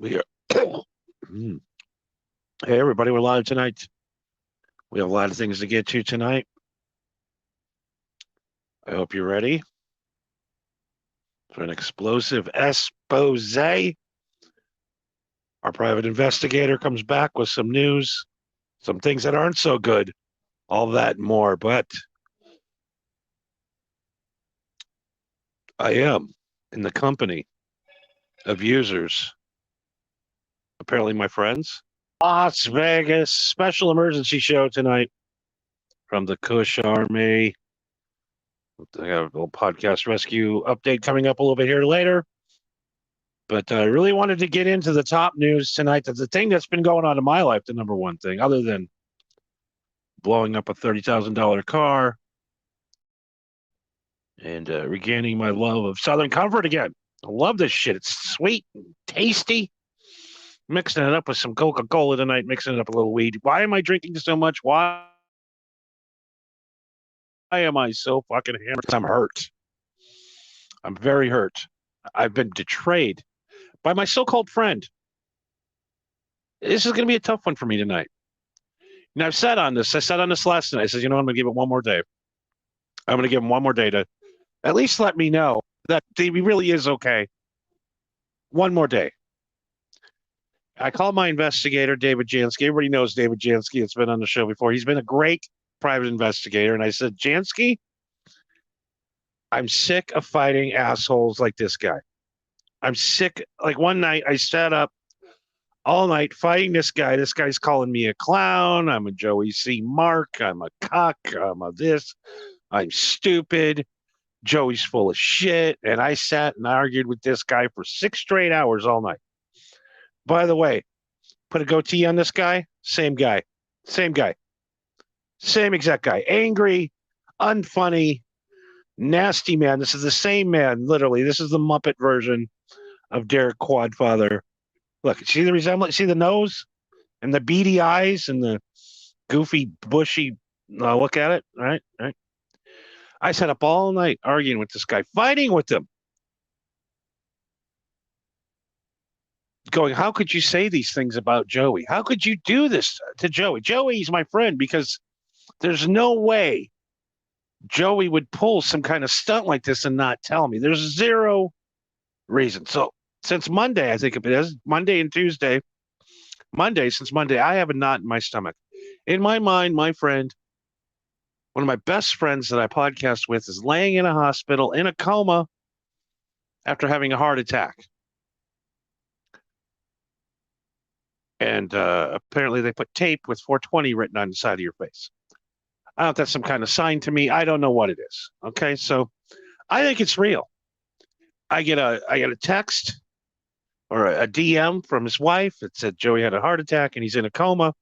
We are. Hey, everybody, we're live tonight. We have a lot of things to get to tonight. I hope you're ready for an explosive expose. Our private investigator comes back with some news, some things that aren't so good, all that and more. But I am in the company of users, apparently my friends. Las Vegas special emergency show tonight from the Kush Army. I have a little podcast rescue update coming up a little bit here later. But I really wanted to get into the top news tonight. That's the thing that's been going on in my life, the number one thing, other than blowing up a $30,000 car and regaining my love of Southern Comfort again. I love this shit. It's sweet and tasty. Mixing it up with some Coca-Cola tonight, mixing it up with a little weed. Why am I drinking so much? Why am I so fucking hammered? I'm hurt. I'm very hurt. I've been betrayed by my so-called friend. This is going to be a tough one for me tonight. And I've said on this. I said on this last night. I said, I'm going to give it one more day. I'm going to give him one more day to at least let me know that he really is okay. One more day. I called my investigator, David Jansky. Everybody knows David Jansky. It's been on the show before. He's been a great private investigator. And I said, Jansky, I'm sick of fighting assholes like this guy. I'm sick. Like one night I sat up all night fighting this guy. This guy's calling me a clown. I'm a Joey C. Mark. I'm a cock. I'm a this. I'm stupid. Joey's full of shit. And I sat and argued with this guy for 6 straight hours all night. By the way, put a goatee on this guy. Same guy. Same guy. Same exact guy. Angry, unfunny, nasty man. This is the same man, literally. This is the Muppet version of Derek Quadfather. Look, see the resemblance? See the nose and the beady eyes and the goofy, bushy look at it? All right, all right. I sat up all night arguing with this guy, fighting with him. Going, how could you say these things about Joey? How could you do this to Joey? Joey's my friend because there's no way Joey would pull some kind of stunt like this and not tell me. There's zero reason. So since Monday, I think it is Monday and Tuesday. Since Monday, I have a knot in my stomach. In my mind, my friend, one of my best friends that I podcast with, is laying in a hospital in a coma after having a heart attack. And apparently they put tape with 420 written on the side of your face. I don't know if that's some kind of sign to me. I don't know what it is. Okay, so I think it's real. I get a text or a DM from his wife that said Joey had a heart attack and he's in a coma.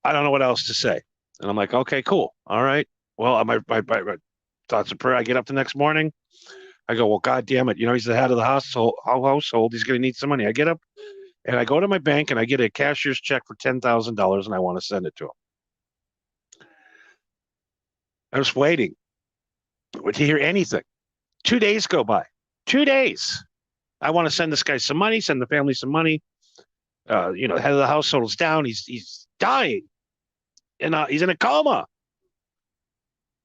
I don't know what else to say. And I'm like, okay, cool. All right. Well, my thoughts of prayer. I get up the next morning. I go, well, God damn it. He's the head of the household. He's going to need some money. I get up and I go to my bank and I get a cashier's check for $10,000 and I want to send it to him. I was waiting to hear anything. 2 days go by. 2 days. I want to send this guy some money, send the family some money. The head of the household is down. He's dying. And he's in a coma.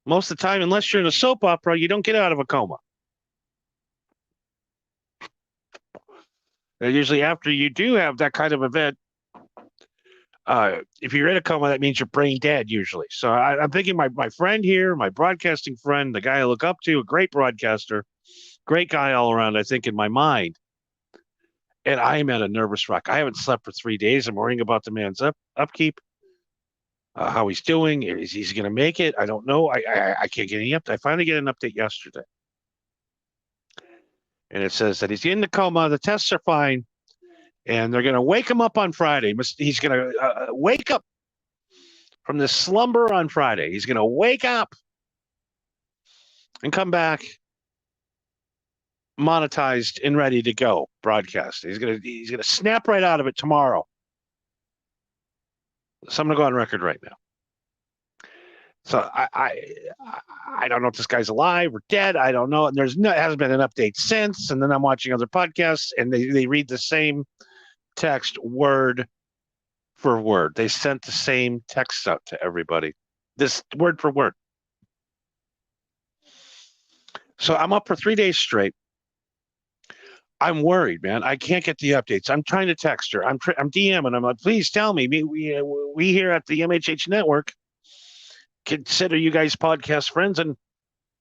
Most of the time, unless you're in a soap opera, you don't get out of a coma. Usually after you do have that kind of event, if you're in a coma, that means you're brain dead usually. So I'm thinking my friend here, my broadcasting friend, the guy I look up to, a great broadcaster, great guy all around, I think, in my mind. And I am at a nervous wreck. I haven't slept for 3 days. I'm worrying about the man's upkeep, how he's doing. Is he going to make it? I don't know. I can't get any update. I finally get an update yesterday. And it says that he's in the coma. The tests are fine. And they're going to wake him up on Friday. He's going to wake up from this slumber on Friday. He's going to wake up and come back monetized and ready to go broadcast. He's going to snap right out of it tomorrow. So I'm going to go on record right now. So I don't know if this guy's alive or dead. I don't know. And hasn't been an update since. And then I'm watching other podcasts and they read the same text word for word. They sent the same text out to everybody. This word for word. So I'm up for 3 days straight. I'm worried, man. I can't get the updates. I'm trying to text her. I'm DMing. I'm like, please tell me. We here at the MHH Network consider you guys podcast friends,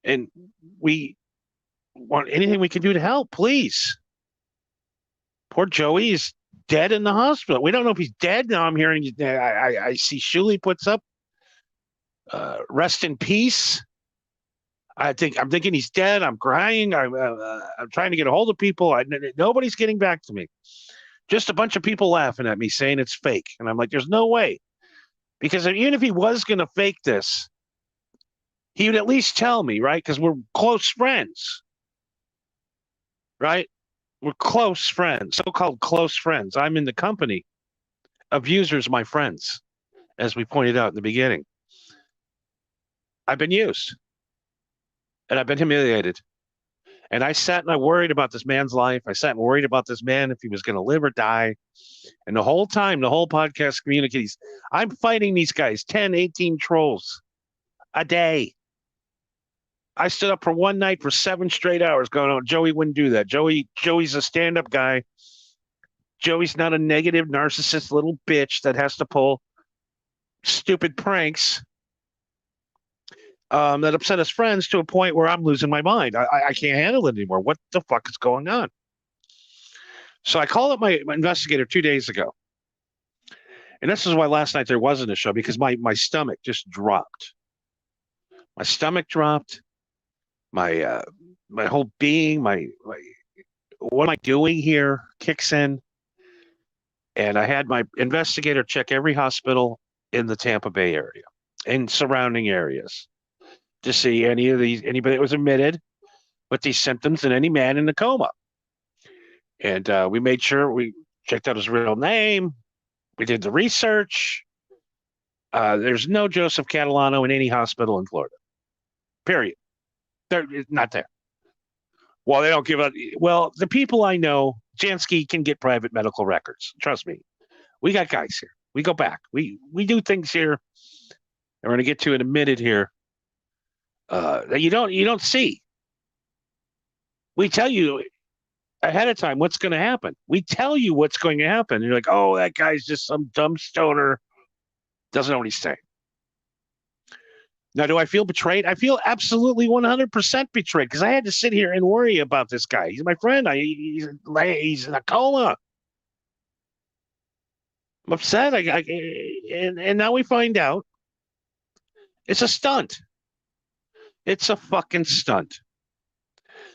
and we want anything we can do to help. Please. Poor Joey is dead in the hospital. We don't know if he's dead now. I'm hearing. I see Shuli puts up. Rest in peace. I'm thinking he's dead. I'm crying. I'm trying to get a hold of people. Nobody's getting back to me. Just a bunch of people laughing at me saying it's fake. And I'm like, there's no way. Because even if he was going to fake this, he would at least tell me, right? Because we're close friends, right? We're close friends, so-called close friends. I'm in the company of users, my friends, as we pointed out in the beginning. I've been used. And I've been humiliated. And I sat and I worried about this man's life. I sat and worried about this man if he was going to live or die. And the whole time, the whole podcast community, I'm fighting these guys, 10, 18 trolls a day. I stood up for one night for 7 straight hours going, oh, Joey wouldn't do that. Joey's a stand-up guy. Joey's not a negative narcissist little bitch that has to pull stupid pranks. That upset his friends to a point where I'm losing my mind. I can't handle it anymore. What the fuck is going on? So I called up my investigator 2 days ago. And this is why last night there wasn't a show, because my stomach just dropped. My stomach dropped. My whole being, my what am I doing here kicks in. And I had my investigator check every hospital in the Tampa Bay area and surrounding areas to see anybody that was admitted with these symptoms and any man in a coma. And we made sure we checked out his real name. We did the research. There's no Joseph Catalano in any hospital in Florida. Period. They're not there. Well, they don't give up. Well, the people I know, Jansky can get private medical records. Trust me. We got guys here. We go back. We do things here. And we're going to get to in a minute here. That you don't see. We tell you ahead of time what's going to happen. We tell you what's going to happen. And you're like, oh, that guy's just some dumb stoner. Doesn't know what he's saying. Now, do I feel betrayed? I feel absolutely 100% betrayed because I had to sit here and worry about this guy. He's my friend. He's in a coma. I'm upset. And now we find out it's a stunt. It's a fucking stunt.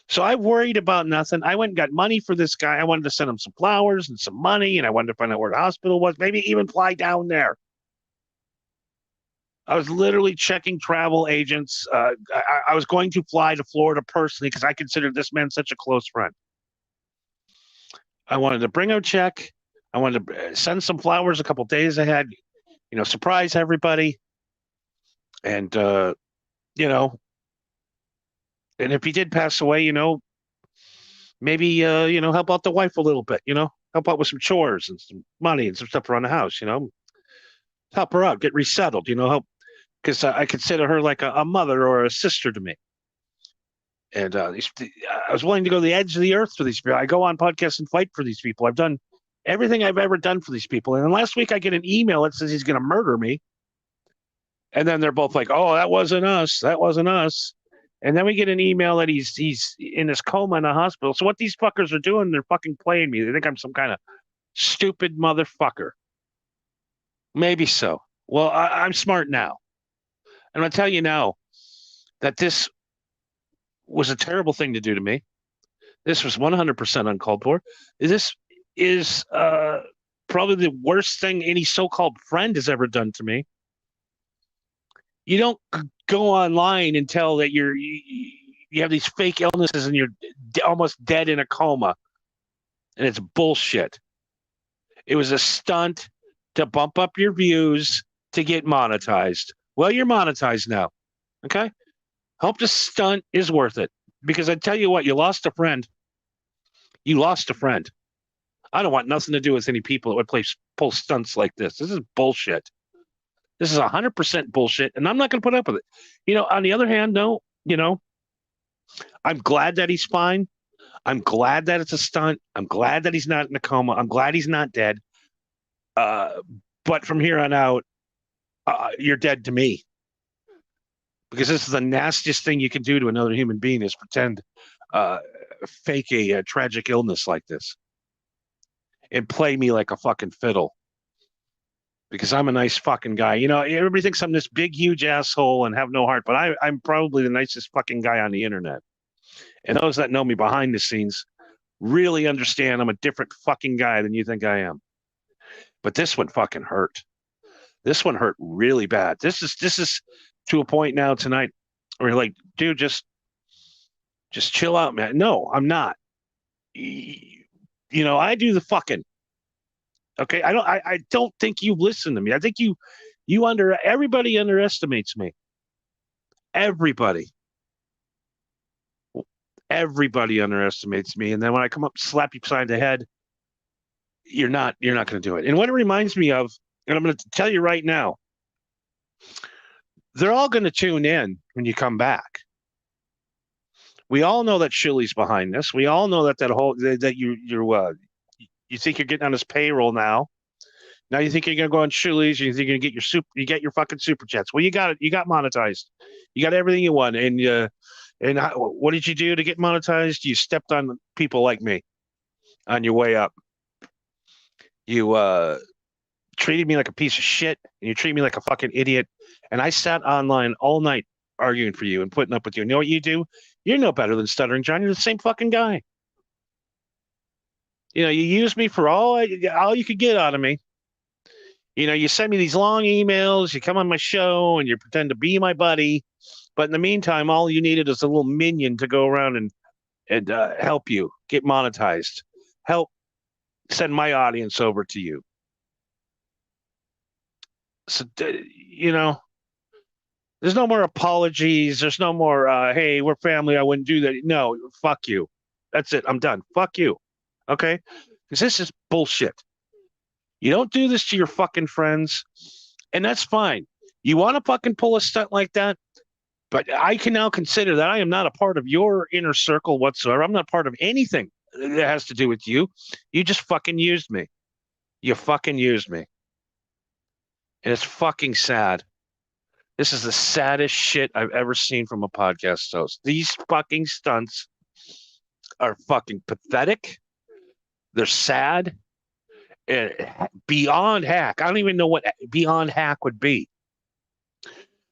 So I worried about nothing. I went and got money for this guy. I wanted to send him some flowers and some money, and I wanted to find out where the hospital was, maybe even fly down there. I was literally checking travel agents. I was going to fly to Florida personally because I considered this man such a close friend. I wanted to bring him a check. I wanted to send some flowers a couple days ahead, surprise everybody. And, and if he did pass away, maybe, help out the wife a little bit, help out with some chores and some money and some stuff around the house, help her out, get resettled, help, because I consider her like a mother or a sister to me. And I was willing to go to the edge of the earth for these people. I go on podcasts and fight for these people. I've done everything I've ever done for these people. And then last week I get an email that says he's going to murder me. And then they're both like, oh, that wasn't us. That wasn't us. And then we get an email that he's in this coma in a hospital. So what these fuckers are doing, they're fucking playing me. They think I'm some kind of stupid motherfucker. Maybe so. Well, I'm smart now. I'm going to tell you now that this was a terrible thing to do to me. This was 100% uncalled for. This is probably the worst thing any so-called friend has ever done to me. You don't go online and tell that you have these fake illnesses and you're almost dead in a coma. And it's bullshit. It was a stunt to bump up your views to get monetized. Well, you're monetized now. Okay? Hope the stunt is worth it. Because I tell you what, you lost a friend. You lost a friend. I don't want nothing to do with any people that would pull stunts like this. This is bullshit. This is 100% bullshit, and I'm not going to put up with it. On the other hand, no, I'm glad that he's fine. I'm glad that it's a stunt. I'm glad that he's not in a coma. I'm glad he's not dead. But from here on out, you're dead to me. Because this is the nastiest thing you can do to another human being is pretend fake a tragic illness like this and play me like a fucking fiddle. Because I'm a nice fucking guy. Everybody thinks I'm this big, huge asshole and have no heart, but I'm probably the nicest fucking guy on the internet. And those that know me behind the scenes really understand I'm a different fucking guy than you think I am. But this one fucking hurt. This one hurt really bad. This is to a point now tonight where you're like, dude, just chill out, man. No, I'm not. I do the fucking. Okay, I don't think you listen to me. I think everybody underestimates me. Everybody underestimates me. And then when I come up, slap you beside the head, you're not going to do it. And what it reminds me of, and I'm going to tell you right now, they're all going to tune in when you come back. We all know that Shilly's behind this. We all know that you think you're getting on his payroll now. Now you think you're going to go on Shilly's. You think you're going to get your fucking super chats. Well, you got it. You got monetized. You got everything you want. And what did you do to get monetized? You stepped on people like me on your way up. You treated me like a piece of shit, and you treat me like a fucking idiot. And I sat online all night arguing for you and putting up with you. You know what you do? You're no better than Stuttering John. You're the same fucking guy. You use me for all you could get out of me. You send me these long emails, you come on my show, and you pretend to be my buddy. But in the meantime, all you needed is a little minion to go around and help you get monetized. Help send my audience over to you. So, there's no more apologies. There's no more, hey, we're family. I wouldn't do that. No, fuck you. That's it. I'm done. Fuck you. Okay? Because this is bullshit. You don't do this to your fucking friends, and that's fine. You want to fucking pull a stunt like that, but I can now consider that I am not a part of your inner circle whatsoever. I'm not part of anything that has to do with you. You just fucking used me. You fucking used me. And it's fucking sad. This is the saddest shit I've ever seen from a podcast host. These fucking stunts are fucking pathetic. They're sad. Beyond hack. I don't even know what beyond hack would be.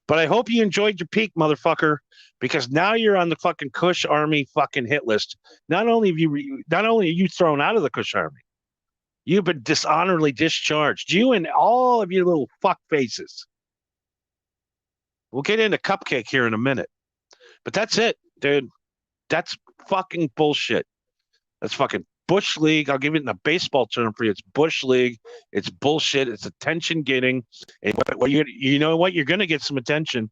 But I hope you enjoyed your peak, motherfucker, because now you're on the fucking Kush Army fucking hit list. Not only are you thrown out of the Kush Army, you've been dishonorably discharged. You and all of your little fuck faces. We'll get into Cupcake here in a minute. But that's it, dude. That's fucking bullshit. That's fucking Bush League. I'll give it in a baseball term for you. It's Bush League. It's bullshit. It's attention getting. And you know what? You're going to get some attention.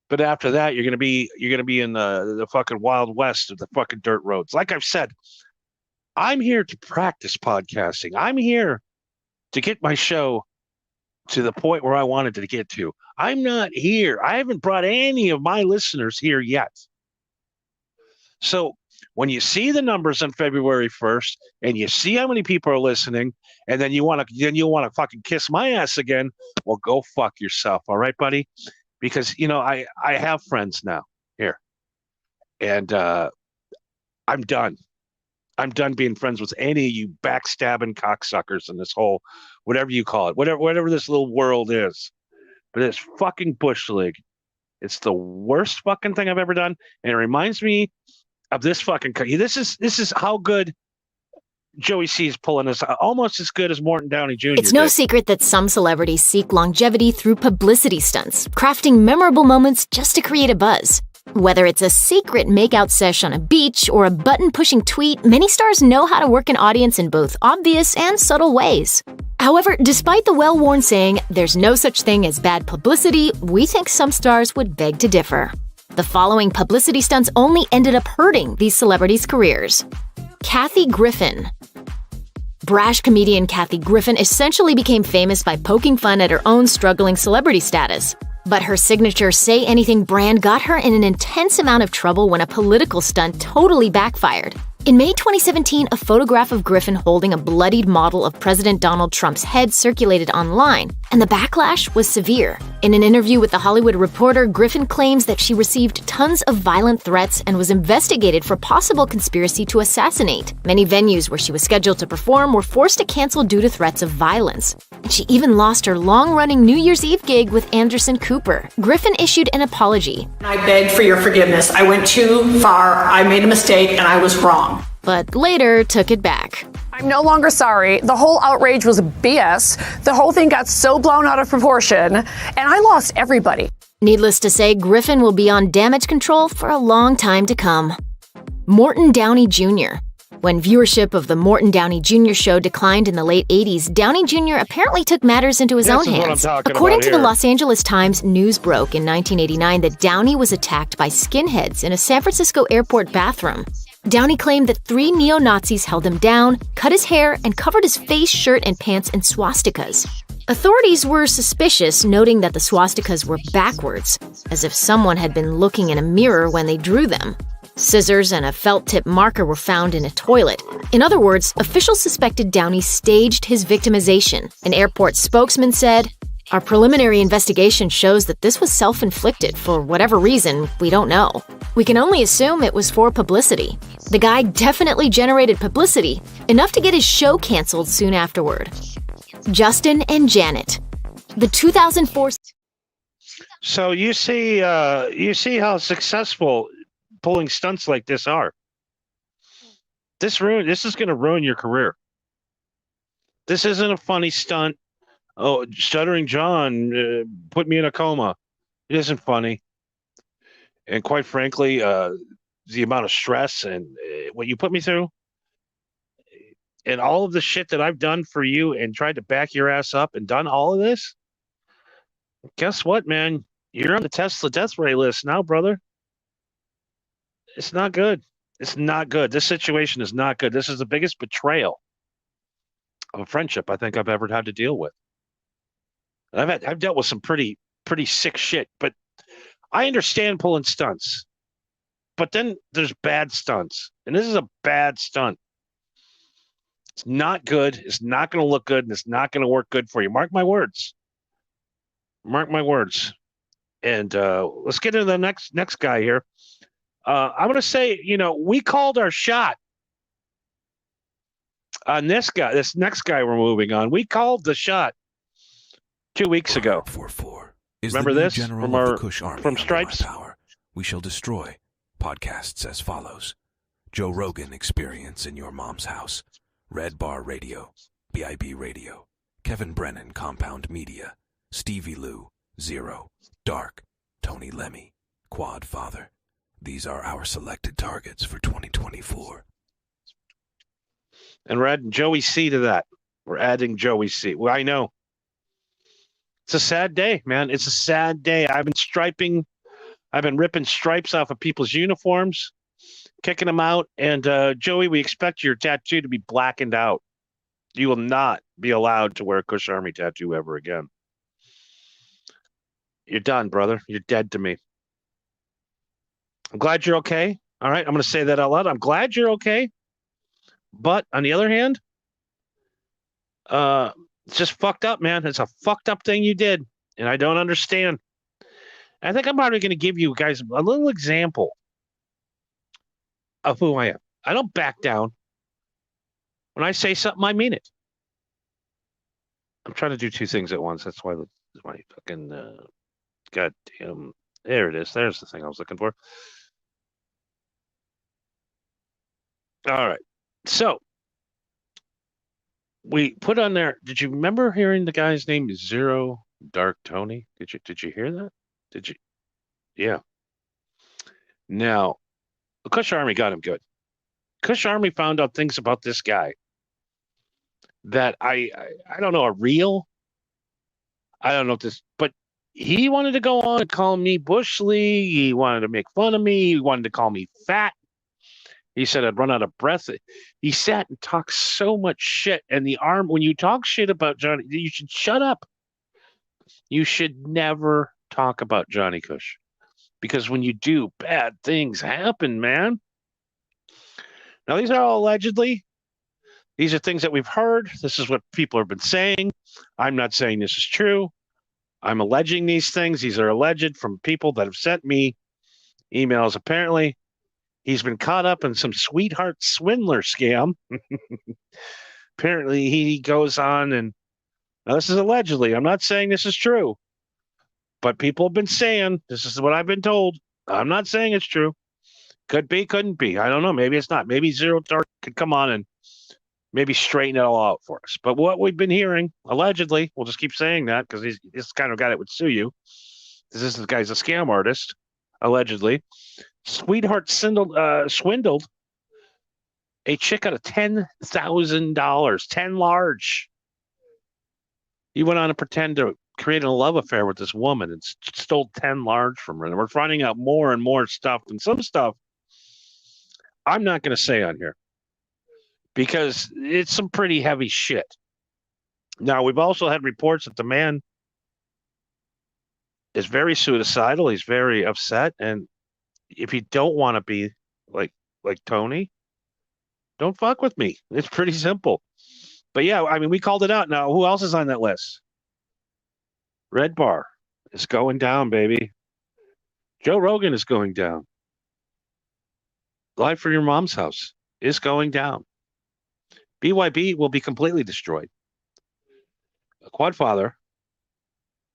But after that, you're going to be in the fucking Wild West of the fucking dirt roads. Like I've said, I'm here to practice podcasting. I'm here to get my show to the point where I wanted to get to. I'm not here. I haven't brought any of my listeners here yet. So when you see the numbers on February 1st and you see how many people are listening, and then you want to fucking kiss my ass again, well, go fuck yourself. All right, buddy? Because, I have friends now here, and I'm done. I'm done being friends with any of you backstabbing cocksuckers in this whole, whatever you call it, whatever this little world is. But it's fucking Bush League. It's the worst fucking thing I've ever done. And it reminds me of this fucking, this is how good Joey C is pulling this, almost as good as Morton Downey Jr. It's no secret that some celebrities seek longevity through publicity stunts, crafting memorable moments just to create a buzz. Whether it's a secret makeout sesh on a beach or a button-pushing tweet, many stars know how to work an audience in both obvious and subtle ways. However, despite the well-worn saying, there's no such thing as bad publicity, we think some stars would beg to differ. The following publicity stunts only ended up hurting these celebrities' careers. Kathy Griffin. Brash comedian Kathy Griffin essentially became famous by poking fun at her own struggling celebrity status. But her signature Say Anything brand got her in an intense amount of trouble when a political stunt totally backfired. In May 2017, a photograph of Griffin holding a bloodied model of President Donald Trump's head circulated online, and the backlash was severe. In an interview with The Hollywood Reporter, Griffin claims that she received tons of violent threats and was investigated for possible conspiracy to assassinate. Many venues where she was scheduled to perform were forced to cancel due to threats of violence. And she even lost her long-running New Year's Eve gig with Anderson Cooper. Griffin issued an apology. I beg for your forgiveness. I went too far. I made a mistake and I was wrong. But later took it back. I'm no longer sorry. The whole outrage was BS. The whole thing got so blown out of proportion, and I lost everybody. Needless to say, Griffin will be on damage control for a long time to come. Morton Downey Jr. When viewership of the Morton Downey Jr. show declined in the late 80s, Downey Jr. apparently took matters into his own hands. According to the Los Angeles Times, news broke in 1989 that Downey was attacked by skinheads in a San Francisco airport bathroom. Downey claimed that 3 neo-Nazis held him down, cut his hair, and covered his face, shirt, and pants in swastikas. Authorities were suspicious, noting that the swastikas were backwards, as if someone had been looking in a mirror when they drew them. Scissors and a felt-tip marker were found in a toilet. In other words, officials suspected Downey staged his victimization. An airport spokesman said, "Our preliminary investigation shows that this was self-inflicted for whatever reason, we don't know. We can only assume it was for publicity." The guy definitely generated publicity, enough to get his show canceled soon afterward. Justin and Janet. The 2004... So you see how successful pulling stunts like this are. This is going to ruin your career. This isn't a funny stunt. Oh, Stuttering John put me in a coma. It isn't funny. And quite frankly, the amount of stress and what you put me through and all of the shit that I've done for you and tried to back your ass up and done all of this, guess what, man? You're on the Tesla death ray list now, brother. It's not good. It's not good. This situation is not good. This is the biggest betrayal of a friendship I think I've ever had to deal with. I've dealt with some pretty sick shit, but I understand pulling stunts. But then there's bad stunts, and this is a bad stunt. It's not good. It's not going to look good, and it's not going to work good for you. Mark my words. Mark my words. And let's get into the next guy here. I'm going to say, we called our shot on this guy. This next guy we're moving on. We called the shot 2 weeks ago. 444 Remember this from Stripes? We shall destroy. Podcasts as follows: Joe Rogan Experience in Your Mom's House, Red Bar Radio, BIB Radio, Kevin Brennan Compound Media, Stevie Lou, Zero, Dark, Tony Lemmy, Quad Father. These are our selected targets for 2024. And we're adding Joey C to that. We're adding Joey C. Well, I know. It's a sad day, man. It's a sad day. I've been ripping stripes off of people's uniforms, kicking them out. And Joey, we expect your tattoo to be blackened out. You will not be allowed to wear a Kush Army tattoo ever again. You're done, brother. You're dead to me. I'm glad you're okay. All right, I'm going to say that out loud. I'm glad you're okay. But on the other hand, it's just fucked up, man. It's a fucked up thing you did, and I don't understand. I think I'm probably going to give you guys a little example of who I am. I don't back down. When I say something, I mean it. I'm trying to do two things at once. That's why my fucking goddamn. There it is. There's the thing I was looking for. All right. So we put on there. Did you remember hearing the guy's name is Zero Dark Tony? Did you hear that? Did you? Yeah. Now, the Kush Army got him good. Kush Army found out things about this guy that I don't know, are real. I don't know if this, but he wanted to go on and call me Bush League. He wanted to make fun of me. He wanted to call me fat. He said I'd run out of breath. He sat and talked so much shit. And when you talk shit about Johnny, you should shut up. You should never talk about Johnny Cush, because when you do, bad things happen, man. Now, these are all allegedly. These are things that we've heard. This is what people have been saying. I'm not saying this is true. I'm alleging these things. These are alleged from people that have sent me emails. Apparently, he's been caught up in some sweetheart swindler scam. Apparently, he goes on and now this is allegedly. I'm not saying this is true, but people have been saying this is what I've been told. I'm not saying it's true. Could be, couldn't be. I don't know. Maybe it's not. Maybe Zero Dark could come on and maybe straighten it all out for us. But what we've been hearing, allegedly, we'll just keep saying that because he's this kind of guy that would sue you. This guy's a scam artist, allegedly. Sweetheart swindled a chick out of $10,000, 10 large. He went on to pretend to create a love affair with this woman and stole 10 large from her. And we're finding out more and more stuff. And some stuff I'm not going to say on here because it's some pretty heavy shit. Now, we've also had reports that the man is very suicidal. He's very upset. And if you don't want to be like Tony, don't fuck with me. It's pretty simple. But yeah, I mean, we called it out. Now, who else is on that list? Red Bar is going down, baby. Joe Rogan is going down. Live for Your Mom's House is going down. BYB will be completely destroyed. Quadfather,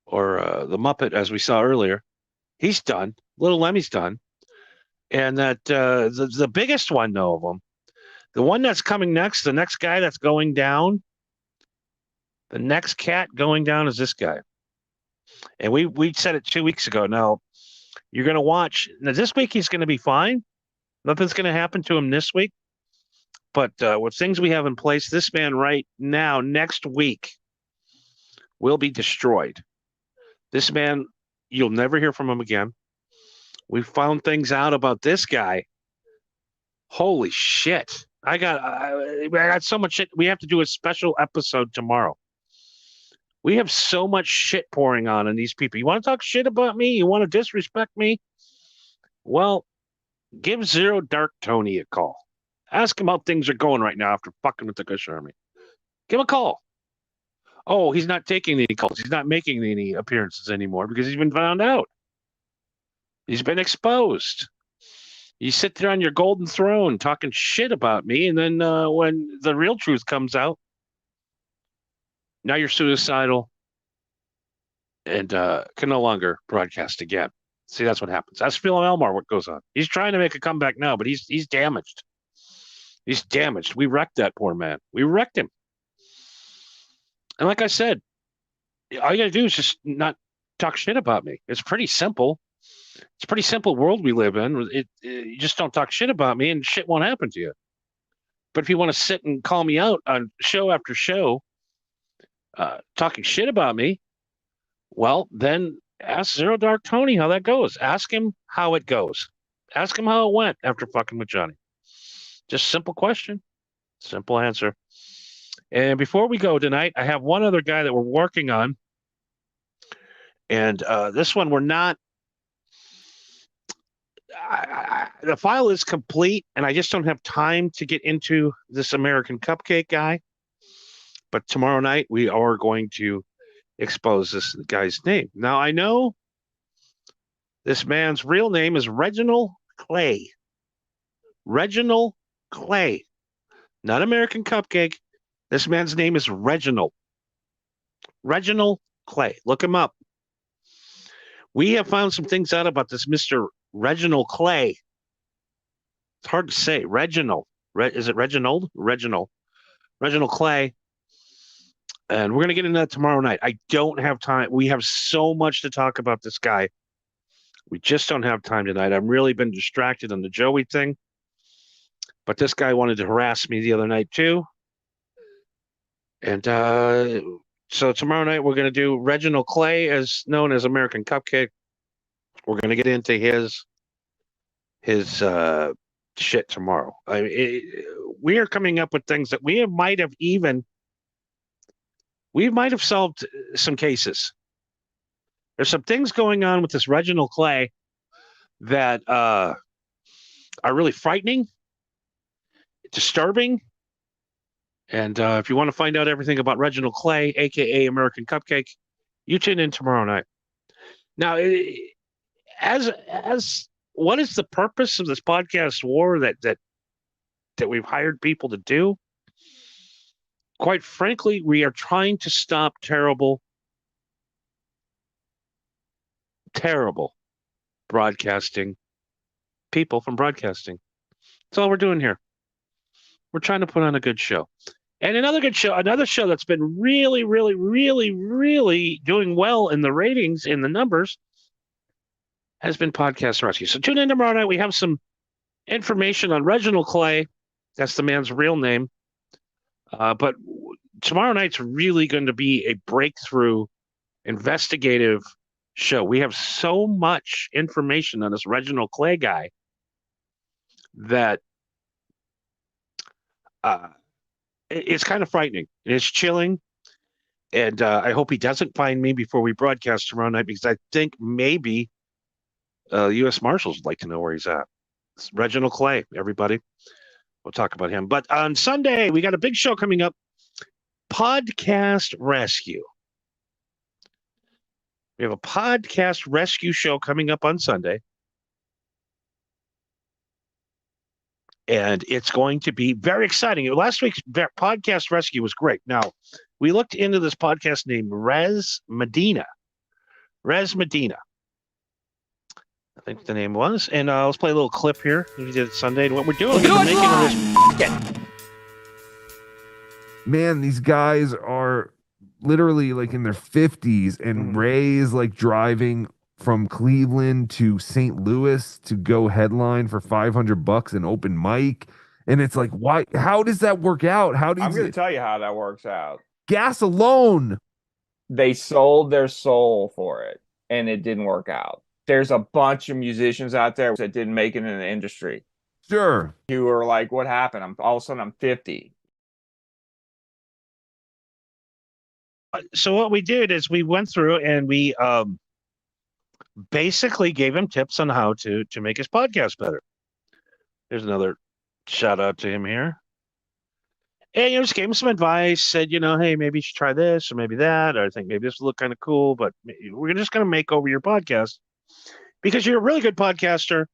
or the Muppet, as we saw earlier, he's done. Little Lemmy's done. And that the biggest one, though, of them, the one that's coming next, the next guy that's going down, the next cat going down is this guy. And we said it 2 weeks ago. Now, you're going to watch. Now, this week he's going to be fine. Nothing's going to happen to him this week. But with things we have in place, this man right now, next week, will be destroyed. This man, you'll never hear from him again. We found things out about this guy. Holy shit. I got so much shit. We have to do a special episode tomorrow. We have so much shit pouring on these people. You want to talk shit about me? You want to disrespect me? Well, give Zero Dark Tony a call. Ask him how things are going right now after fucking with the Kush Army. Give him a call. Oh, he's not taking any calls. He's not making any appearances anymore because he's been found out. He's been exposed. You sit there on your golden throne talking shit about me, and then when the real truth comes out, now you're suicidal and can no longer broadcast again. See, that's what happens. That's Phil Elmore, what goes on. He's trying to make a comeback now, but he's damaged. He's damaged. We wrecked that poor man. We wrecked him. And like I said, all you got to do is just not talk shit about me. It's pretty simple. It's a pretty simple world we live in. You just don't talk shit about me and shit won't happen to you. But if you want to sit and call me out on show after show, talking shit about me, well, then ask Zero Dark Tony how that goes. Ask him how it goes. Ask him how it went after fucking with Johnny. Just simple question, simple answer. And before we go tonight, I have one other guy that we're working on. And this one we're not. The file is complete, and I just don't have time to get into this American Cupcake guy. But tomorrow night, we are going to expose this guy's name. Now, I know this man's real name is Reginald Clay. Reginald Clay. Not American Cupcake. This man's name is Reginald. Reginald Clay. Look him up. We have found some things out about this Mr. Reginald Clay. It's hard to say. Reginald. Is it Reginald? Reginald. Reginald Clay. And we're going to get into that tomorrow night. I don't have time. We have so much to talk about this guy. We just don't have time tonight. I've really been distracted on the Joey thing. But this guy wanted to harass me the other night too. And so tomorrow night we're going to do Reginald Clay, as known as American Cupcake. We're going to get into his shit tomorrow. We are coming up with things that we might have solved some cases. There's some things going on with this Reginald Clay that are really frightening, disturbing. And if you want to find out everything about Reginald Clay, aka American Cupcake, you tune in tomorrow night. Now, as what is the purpose of this podcast war that we've hired people to do? Quite frankly, we are trying to stop terrible broadcasting people from broadcasting. That's all we're doing here. We're trying to put on a good show. And another show that's been really, really, really, really doing well in the ratings, in the numbers, has been Podcast Rescue. So tune in tomorrow night. We have some information on Reginald Clay. That's the man's real name. But tomorrow night's really going to be a breakthrough investigative show. We have so much information on this Reginald Clay guy that it's kind of frightening. It's chilling. And I hope he doesn't find me before we broadcast tomorrow night, because I think maybe U.S. Marshals would like to know where he's at. It's Reginald Clay, everybody. We'll talk about him. But on Sunday, we got a big show coming up, Podcast Rescue. We have a Podcast Rescue show coming up on Sunday. And it's going to be very exciting. Last week's Podcast Rescue was great. Now, we looked into this podcast named Res Medina. Res Medina, I think the name was. And let's play a little clip here. We did it Sunday. And what we're doing is we're making this. Man, these guys are literally like in their 50s, and Ray's like driving from Cleveland to St. Louis to go headline for $500 an open mic. And it's like, why? How does that work out? I'm going to tell you how that works out. Gas alone. They sold their soul for it, and it didn't work out. There's a bunch of musicians out there that didn't make it in the industry. Sure. You were like, what happened? All of a sudden, I'm 50. So what we did is we went through and we basically gave him tips on how to make his podcast better. There's another shout out to him here. And just gave him some advice, said, hey, maybe you should try this or maybe that, or I think maybe this will look kind of cool, but we're just going to make over your podcast because you're a really good podcaster,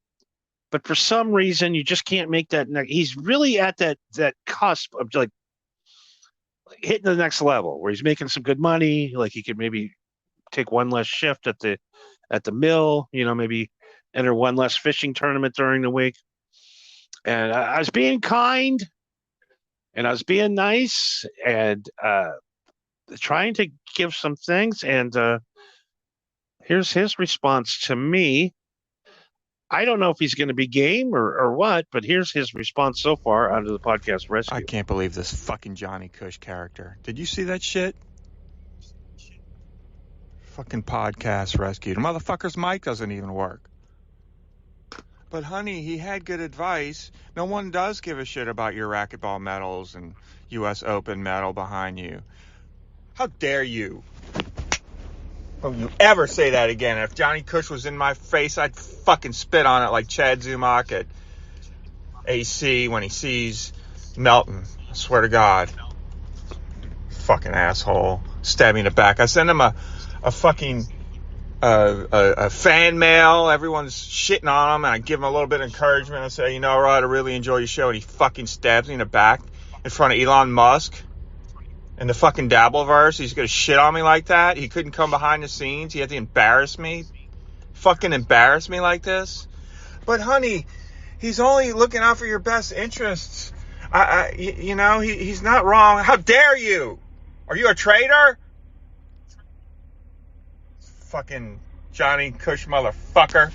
but for some reason you just can't make that. He's really at that cusp of like hitting the next level where he's making some good money. Like he could maybe take one less shift at the mill, maybe enter one less fishing tournament during the week. And I was being kind and I was being nice and trying to give some things. And here's his response to me. I don't know if he's going to be game or what, but here's his response so far out of the Podcast Rescue. I can't believe this fucking Johnny Cush character. Did you see that shit? Fucking Podcast Rescue. The motherfucker's mic doesn't even work. But honey, he had good advice. No one does give a shit about your racquetball medals and U.S. Open medal behind you. How dare you? Don't you ever say that again. If Johnny Cush was in my face, I'd fucking spit on it like Chad Zumach at AC when he sees Melton. I swear to God. Fucking asshole. Stab me in the back. I send him a fucking a fan mail. Everyone's shitting on him, and I give him a little bit of encouragement. I say, Rod, I really enjoy your show. And he fucking stabs me in the back in front of Elon Musk. In the fucking Dabbleverse, he's gonna shit on me like that. He couldn't come behind the scenes. He had to embarrass me. Fucking embarrass me like this. But honey, he's only looking out for your best interests. He's not wrong. How dare you? Are you a traitor? Fucking Johnny Cush motherfucker.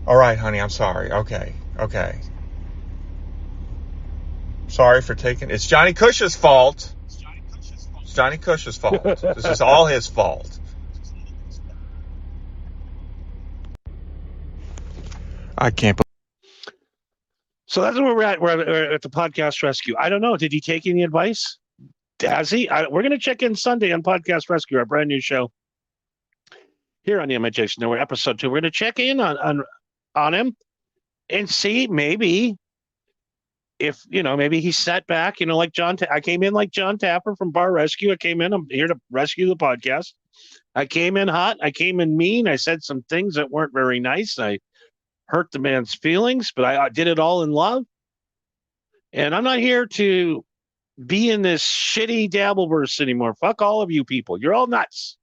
All right, honey, I'm sorry. Okay. sorry for taking. It's Johnny Cush's fault. It's Johnny Cush's fault. This is all his fault. I can't. So that's where we're at. We're at the podcast rescue. I don't know. Did he take any advice? Has he? We're going to check in Sunday on Podcast Rescue, our brand new show here on the MHH Network, episode 2. We're going to check in on him and see maybe if, maybe he sat back, like John. I came in like John Tapper from Bar Rescue. I came in. I'm here to rescue the podcast. I came in hot. I came in mean. I said some things that weren't very nice. I hurt the man's feelings, but I did it all in love. And I'm not here to be in this shitty Dabbleverse anymore. Fuck all of you people. You're all nuts.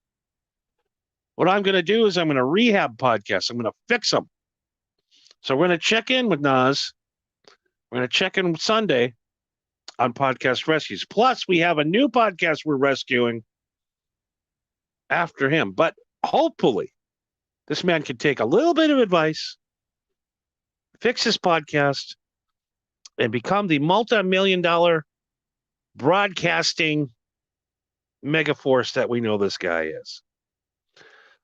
What I'm going to do is I'm going to rehab podcasts. I'm going to fix them. So we're going to check in with Nas. We're going to check in Sunday on Podcast Rescues. Plus, we have a new podcast we're rescuing after him. But hopefully, this man can take a little bit of advice, fix his podcast, and become the multi-million-dollar broadcasting megaforce that we know this guy is.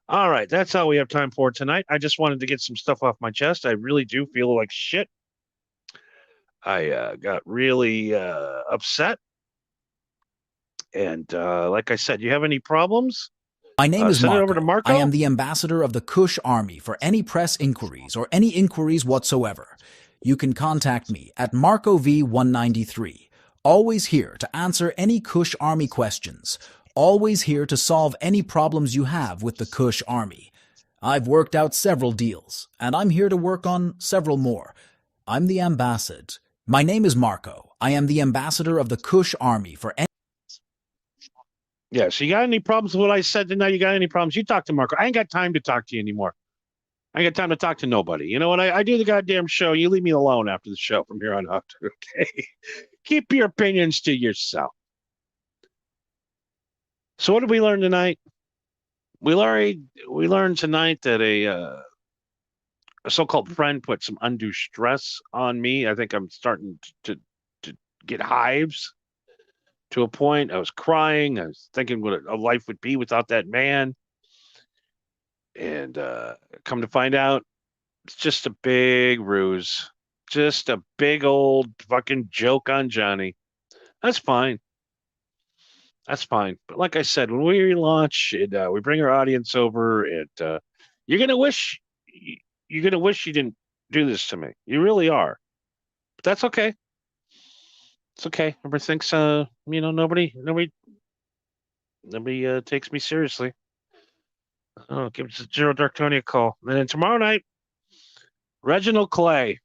All right, that's all we have time for tonight. I just wanted to get some stuff off my chest. I really do feel like shit. I got really upset. And like I said, you have any problems? My name is send Marco. it over to Marco. I am the ambassador of the Kush Army for any press inquiries or any inquiries whatsoever. You can contact me at MarcoV193. Always here to answer any Kush Army questions. Always here to solve any problems you have with the Kush Army. I've worked out several deals, and I'm here to work on several more. I'm the ambassador. My name is Marco. I am the ambassador of the Kush Army for any... Yeah, so you got any problems with what I said tonight? You got any problems? You talk to Marco. I ain't got time to talk to you anymore. I ain't got time to talk to nobody. You know what? I do the goddamn show. You leave me alone after the show from here on out. Okay? Keep your opinions to yourself. So what did we learn tonight? We learned tonight that a so-called friend put some undue stress on me. I think I'm starting to get hives to a point. I was crying. I was thinking what a life would be without that man. And come to find out, it's just a big ruse. Just a big old fucking joke on Johnny. That's fine. That's fine. But like I said, when we relaunch and we bring our audience over, and you're gonna wish you didn't do this to me. You really are. But that's okay. It's okay. Everybody thinks nobody takes me seriously. Oh, give Zero Dark Tony a call. And then tomorrow night, Reginald Clay.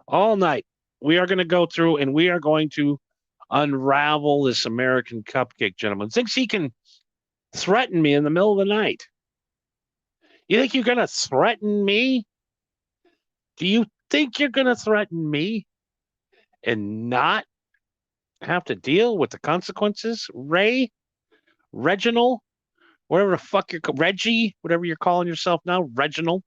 All night, we are going to go through and we are going to unravel this American cupcake gentleman. Thinks he can threaten me in the middle of the night. You think you're going to threaten me? Do you think you're going to threaten me and not have to deal with the consequences? Reginald, whatever the fuck Reggie, whatever you're calling yourself now, Reginald.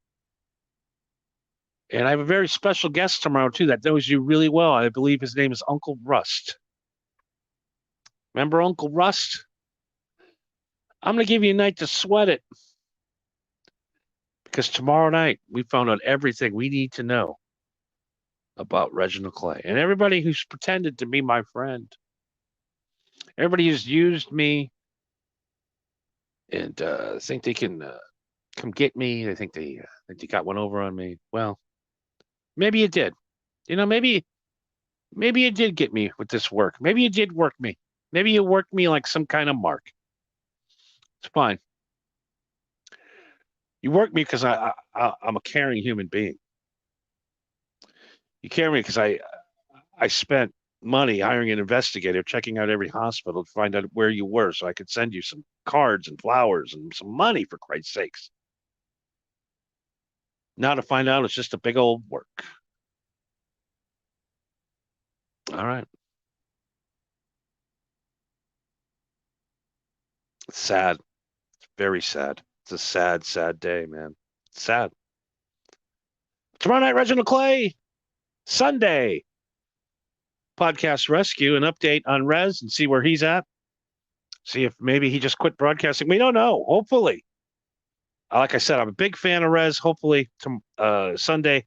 And I have a very special guest tomorrow, too, that knows you really well. I believe his name is Uncle Rust. Remember Uncle Rust? I'm going to give you a night to sweat it. Because tomorrow night, we found out everything we need to know about Reginald Clay. And everybody who's pretended to be my friend. Everybody who's used me and think they can come get me. They think they got one over on me. Well, maybe it did. Maybe it did get me with this work. Maybe it did work me. Maybe you worked me like some kind of mark. It's fine. You worked me because I'm a caring human being. You care me because I spent money hiring an investigator, checking out every hospital to find out where you were, so I could send you some cards and flowers and some money, for Christ's sakes. Now to find out it's just a big old work. All right. It's sad. It's very sad. It's a sad, sad day, man. It's sad. Tomorrow night, Reginald Clay. Sunday. Podcast Rescue, an update on Rez and see where he's at. See if maybe he just quit broadcasting. We don't know. Hopefully. Like I said, I'm a big fan of Rez. Hopefully, Sunday,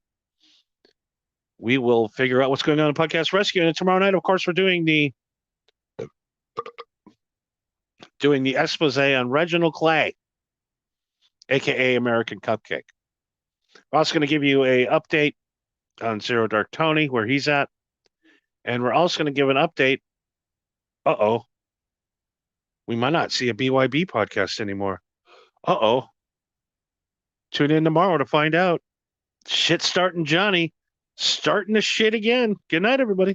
we will figure out what's going on in Podcast Rescue. And tomorrow night, of course, we're doing the expose on Reginald Clay, a.k.a. American Cupcake. We're also going to give you a update on Zero Dark Tony, where he's at. And we're also going to give an update. Uh-oh. We might not see a BYB podcast anymore. Uh-oh. Tune in tomorrow to find out. Shit starting Johnny. Starting the shit again. Good night, everybody.